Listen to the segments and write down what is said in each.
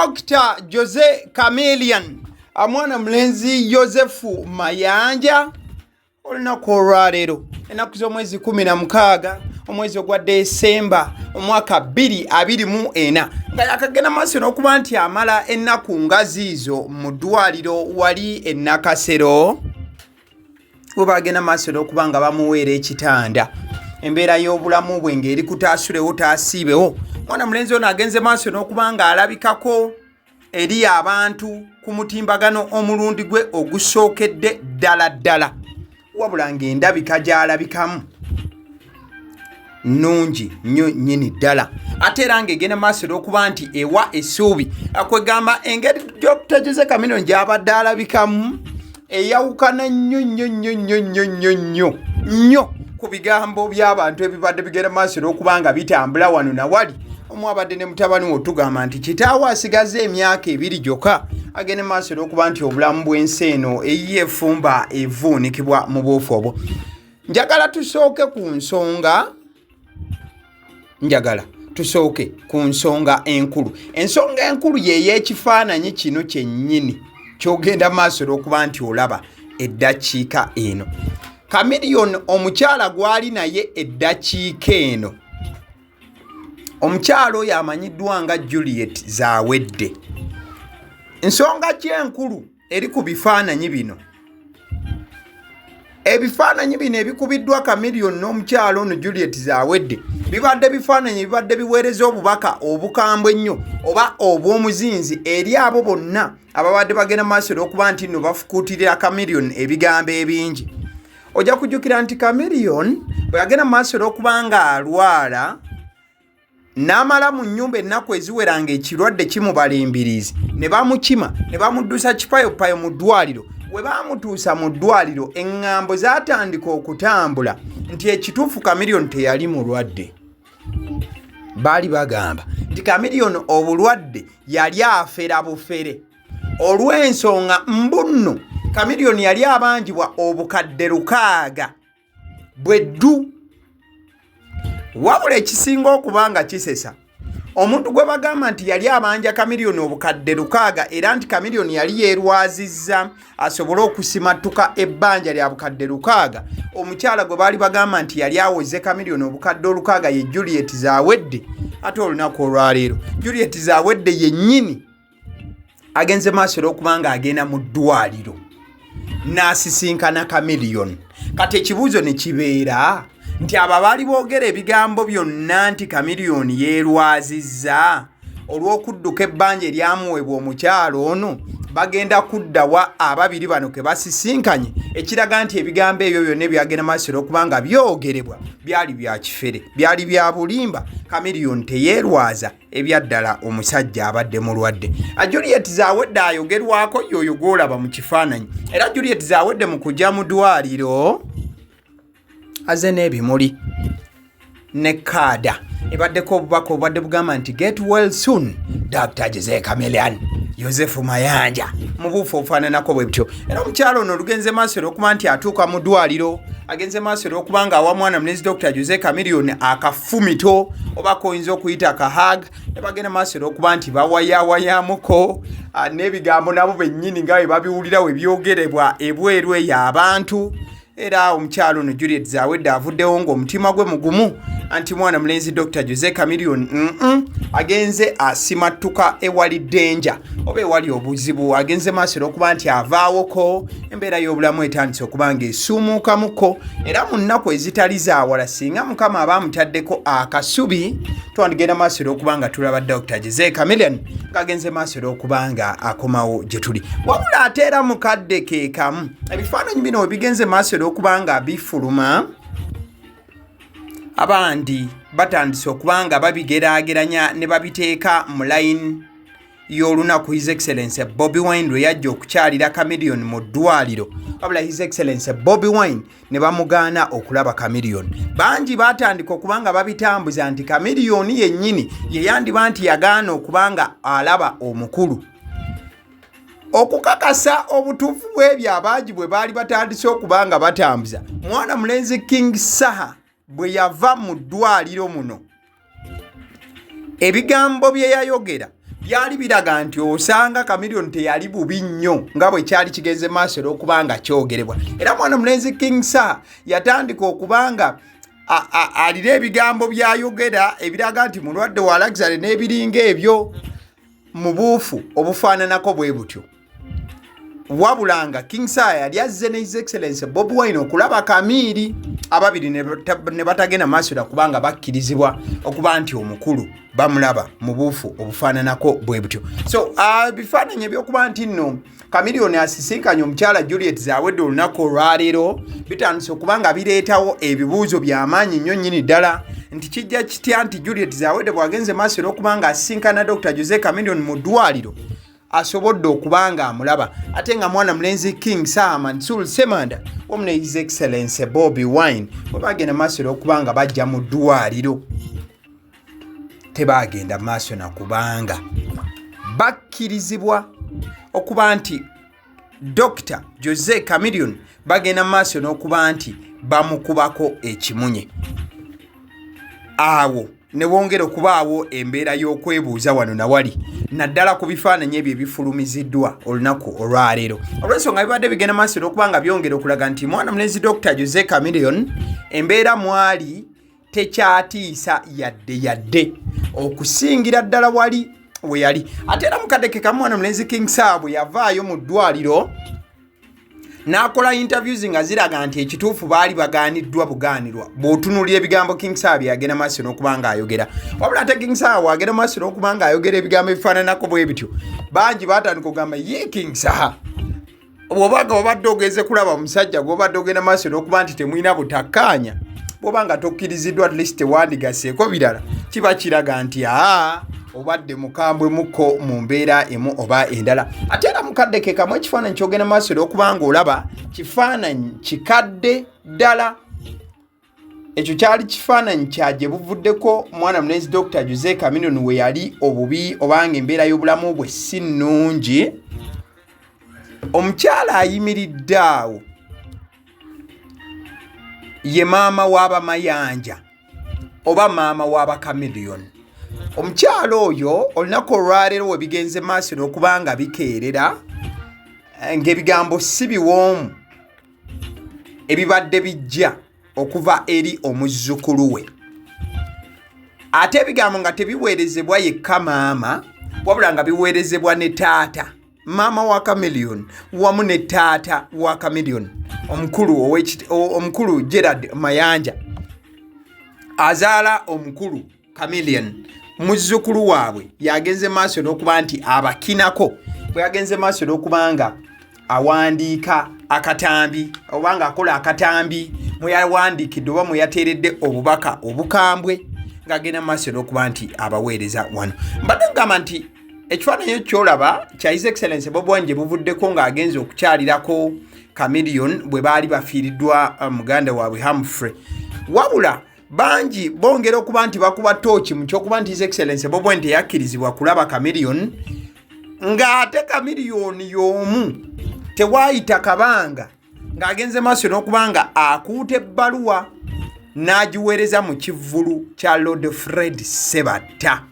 Dr. Jose Chameleon amwana mulenzi Yosefu Mayanja olunaku olwaleero ennaku z'omwezi 16 omwezi ogwa Desemba omwaka 2024 nga yakagenda maaso n'okuba nti amala ennaku nga ziizo mu ddwaliro wali e Nakasero we bagenda maaso n'okuba nga bamuweera ekitanda embeera y'obulamu bwe ng'eri kutaasulewo taasiibewo. Mwana mulenzi ono agenze maaso n'okuba nga alabikako eri abantu ku mutimbagano omulundi gwe ogusookedde ddala wabula ng'endabika gy'alabikamu nnungi nnyo nnyini ddala ate era ng'egenda maaso n'okuba nti ewa essuubi akwegamba engeri Dr. Jose Chameleon gy'abadde alabikamu eyawukana nnyo ku bigambo by'abantu ebibadde bigenda maaso n'okuba nga bitambula wano na wali. Omwabadde ne mutabani wo tugamba nti kitaawe asigaze emyaka 2 gyokka agende maaso n'okuba nti obulamu bw'ensi eno eyiye efumba evuunikibwa mu bwofu obwo. Njagala tusooke ku nsonga enkulu. Ensonga enkulu y'ekifaananyi kino kyennyini ky'ogenda maaso n'okuba nti olaba eddakiika eno. Chameleon omukyala gwali naye eddakiika eno, omukyala oyo amanyiddwa nga Juliet Zawedde. Ensonga ky'enkulu eri ku bifaananyi bino. Ebifaananyi bino ebikubiddwa Chameleon n'omukyala ono Juliet Zawedde bibadde bifaananyi bibadde biweereza obubaka obukambwe ennyo oba obw'omuzinzi eri abo bonna ababadde bagenda maaso n'okuba nti nno bafukuutirira Chameleon ebigambo ebingi. Ojja kujjukira nti Chameleon bwe yagenda maaso n'okuba nga alwala n'amala mu nnyumba ennaku eziwera ng'ekirwadde kimubala embiriizi ne bamukima ne bamuddusa kipayopayo mu ddwaliro. We baamutuusa mu ddwaliro eŋŋambo zaatandika okutambula nti ekituufu Chameleon teyali mulwadde. Baali bagamba nti Chameleon obulwadde yali afera bufere olw'ensonga mbunno Chameleon yali abanjibwa obukadde 600 bweddu. Wabula ekisinga okuba nga kisesa omuntu gwe bagamba nti yali abanja Chameleon obukadde 600 era nti Chameleon yali yeerwazizza asobole okusimattuka ebbanja lya bukadde 600. Omukyala gwe baali bagamba nti yali awoze Chameleon obukadde 600 ye Juliet Zawedde. Ate olunaku olwaleero Juliet Zawedde yennyini agenze maaso n'okuba nga agenda mu ddwaliro n'asisinkana Chameleon. Kati ekibuuzo ne kibeera nti abo baali boogera ebigambo byonna nti Chameleon yeerwazizza olw'okudduka ebbanja eryamuweebwa omukyalo ono bagenda kuddawa ababiri bano ke basisinkanye, ekiraga nti ebigambo ebyo byonna byagenda maaso n'okuba nga byogerebwa byali bya kifere, byali bya bulimba. Chameleon teyeerwaza ebyaddala omusajja abadde mulwadde. Juliet Zawedde ayogerwako yoyo gw'olaba mu kifaananyi. Era Juliet Zawedde mu kujja mu ddwaliro aze n'ebimuli ne kaada ebaddeko obubaka obadde bugamba nti get well soon Dr. Jose Chameleon Yosefu Mayanja mu buufu obufaananako bwe butyo. Era omukyalo ono lugenze maaso n'okuba nti atuuka mu ddwaliro agenze maaso n'okuba nga awa mwana mulezi Dr. Jose Chameleon akafumito oba koyinza okuyita kahag ne bagenda maaso n'okuba nti bawayawayamuko n'ebigambo nabo bennyini nga bwe babiwulira we byogerebwa ebweru eyo abantu. Era omukyalo ono Juliet Zawedde avuddewo ng'omutima gwe mugumu anti mwana mulenzi Dr. Jose Chameleon agenze asimattuka ewali denja oba ewali obuzibu. Agenze maaso n'okuba nti avaawoko embeera y'obulamu etandise okuba ng'esuumuukamuko. Era mu nnaku ezitali zaawala singa Mukama aba amutaddeko akasubi twandigenda maaso n'okuba nga tulaba Dr. Jose Chameleon ng'agenze maaso n'okuba nga akomawo gye tuli. Wabula ate era mukadde ke kamu ebifaananyi bino bigenze maaso n'okuba nga bifuluma abandi batandise okuba nga babigeraageranya ne babiteeka mu line y'olunaku His Excellency Bobi Wine lwe yajja okukyalira Chameleon mu ddwaliro. Wabula His Excellency Bobi Wine ne bamugaana okulaba Chameleon. Bangi batandika okuba nga babitambuza nti Chameleon yennyini ye yandiba nti yagaana okuba nga alaba omukulu. Okukakasa obutuufu bw'ebyo abaagi bwe baali batandise okuba nga batambuza mwana mulenzi King Saha bwe yava mu ddwaliro muno ebigambo bye yayogera byali biraga nti osanga Chameleon teyali bubi nnyo nga bwe kyali kigenze maaso olw'okubanga kyogerebwa. Era mwana mulenzi King Sir yatandika okubanga alira ebigambo byayogera ebiraga nti mulwadde wa luxury n'ebiringa ebyo mu buufu obufaananako bwe butyo. Wabulanga King Sir yali azze ne His Excellency Bobi Wine okulaba Kamiiri, ababiri ne batagenda maaso da kubanga bakkirizibwa okuba nti omukulu bamulaba mu buufu obufaananako bwe butyo. So bifaananyi ebyokuba nti nno Chameleon asisinkanye omukyala Juliet Zawedde olunaku olwaleero bitandise okubanga bireetawo ebibuuzo by'amaanyi nnyo nnyini ddala nti kijja kitya nti Juliet Zawedde bw'agenze maaso olw'okubanga asisinkana Dr. Jose Chameleon mu ddwaliro asobodde okubanga amulaba ate nga mwana mulenzi King Sir Mansour Semanda wamu ne His Excellency Bobi Wine bwe bagenda maaso olw'okubanga bajja mu ddwaliro tebagenda maaso na kubanga bakkirizibwa okuba nti Dr. Jose Chameleon bagenda maaso n'okuba nti bamukubako ekimunye. Awo ne wongera okubaawo embeera y'okwebuuza wano na wali naddala ku bifaananyi ebyo ebifulumiziddwa olunaku olwaleero. Olw'ensonga bibadde bigenda maaso n'okubanga byongera okulaga nti mwana mulenzi Dr. Jose Chameleon embeera mwali tekyatiisa yadde okusingira ddala wali we yali. Ate era mukadeke ka mwana mulenzi King Sir bwe yavaayo mu ddwaliro n'akola interviews nga ziraga nti ekituufu baali bagaaniddwa bugaanirwa bw'otunuulira ebigambo King Sir byagenda maaso n'okubanga ayogera. Wabula ate King Sir bw'agenda maaso n'okubanga ayogera ebigambo ebifaananako bwe bityo bangi baatandika okugamba ye King Sir bw'obaga obadde ogeze kulaba omusajja gw'obadde ogenda maaso n'okuba nti temulina butakkaanya bw'obanga tokkiriziddwa at least tewandigaseeko birala kiba kiraga nti obadde mukambwe muko mu mbeera emu oba endala. Ate era mukaddeke kamu ekifaananyi kyogenda maaso olw'okubanga olaba kifaananyi kikadde ddala. Ekyo kyali kifaananyi kyagye buvuddeko mwana mulenzi Dr. Jose Chameleon we yali obubi obanga embeera y'obulamu bwe si nnungi. Omukyala ayimiridde awo ye maama w'abamayanja oba maama w'aba Chameleon. Omukyalo oyo olunaku olwaleero we bigenze maaso n'okubanga bikeerera ng'ebigambo si biwoomu ebibadde bijja okuva eri omuzzukulu we. Ate ebigambo nga tebiweerezebwa yekka maama wabula nga biweerezebwa ne taata maama wa Chameleon wamu ne taata wa Chameleon omukulu Gerard Mayanja azaala omukulu Chameleon. Muzzukulu waabwe yagenze maaso n'okuba nti abakinako bwe yagenze maaso n'okubanga awandiika akatambi obanga akola akatambi mwe yawandiikidde oba mwe yateeredde obubaka obukambwe ng'agenda maaso n'okuba nti abaweereza wano. Mbadde ngamba nti ekifaananyi ky'olaba kya His Excellency Bobi Wine buvuddeko ng'agenze okukyalirako Chameleon bwe baali bafiiriddwa muganda waabwe Humphrey. Wabula bangi bongera okuba nti bakuba tooki mu kyokuba nti His Excellency Bobi Wine teyakkirizibwa kulaba Chameleon ng'ate Chameleon y'omu tewaayita kabanga ng'agenze maaso n'okubanga akuuta ebbaluwa n'agiweereza mu kivvulu kya Lord Fred Sebatta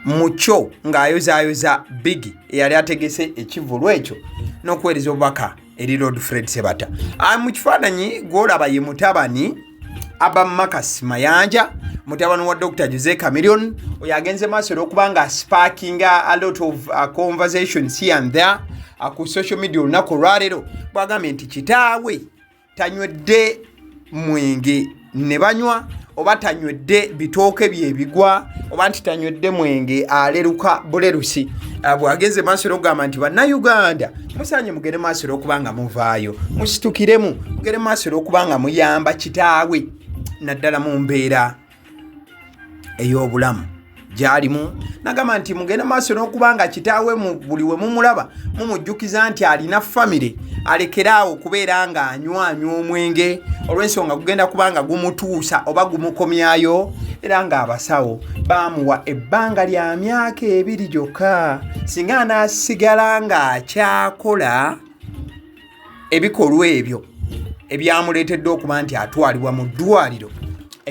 mucho ng'ayozaayoza Bigi eyali ategese ekivvulu ekyo n'okuweereza obubaka eri Lord Fred Sebatta. Mu kifaananyi gw'olaba ye Mutabani aba Makasi Mayanja mutabani wa Dr. Jose Chameleon oyo agenze maaso n'okubanga sparkinga a lot of conversations here and there ku social media olunaku olwaleero bwagambye nti kitaawe tanywedde mwenge ne banywa oba tanywedde bitooke byebigwa oba nti tanywedde mwenge aleruka bulerusi. Bwagenze maaso n'okugamba nti bannayuganda musaanye mugende maaso n'okubanga muvaayo musitukiremu mugende maaso n'okubanga muyamba kitaawe naddala mu mbeera ey'obulamu gyalimu. Nagamba nti mugende maaso n'okubanga kitaawe mu buli we mumulaba mumujjukiza nti alina famire alekeraawo okubeera ng'anywa omwenge olw'ensonga gugenda kubanga gumutuusa oba gumukomyayo. Era ng'abasawo baamuwa ebbanga lya myaka 2 gyokka singa anaasigala ng'akyakola ebikolwa ebyo ebyamuleetedde okuba nti atwalibwa mu ddwaliro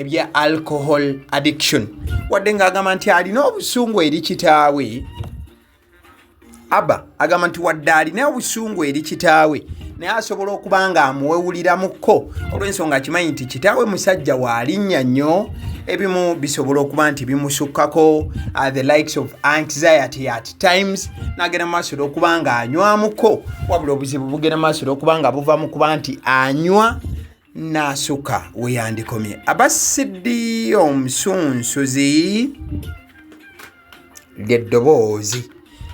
ebya alcohol addiction wadde ng'agamba nti alina obusungu eri kitaawe. Aba agamba nti wadde alina obusungu eri kitaawe naye asobola okuba nga amuwewuliramuko olw'ensonga akimanyi nti kitaawe musajja waalinnya nnyo, ebimu bisobola okuba nti bimusukkako the likes of anxiety at times, n'agenda mu maaso okuba nga anywamuko, wabula obuzibu bugenda mu maaso okuba nga buva mu kuba nti anywa n'asukka we yandikomye. Abasiddi omusunsuzi ly'eddoboozi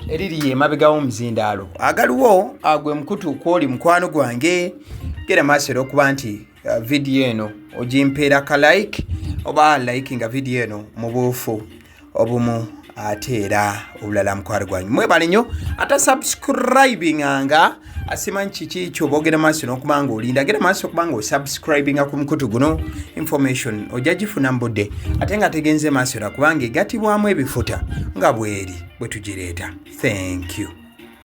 eriri emabega w'omuzindaalo. Agaliwo gwe mukutu kwoli mukwano gwange, genda maaso okuba nti vidiyo eno ogimpeera ka like oba like nga vidiyo eno mu buufu obumu ate era obulala mukwano gwange. Mwebale nnyo ata subscribinganga asimanyi kiki ky'oba ogenda maaso n'okuba nga olinda. Genda maaso okuba nga osubscribinga ku mukutu guno, information ojja gifuna mu budde ate nga tegenze maaso era kubanga egatibwamu ebifuta nga bweri bwe tugireeta. Thank you.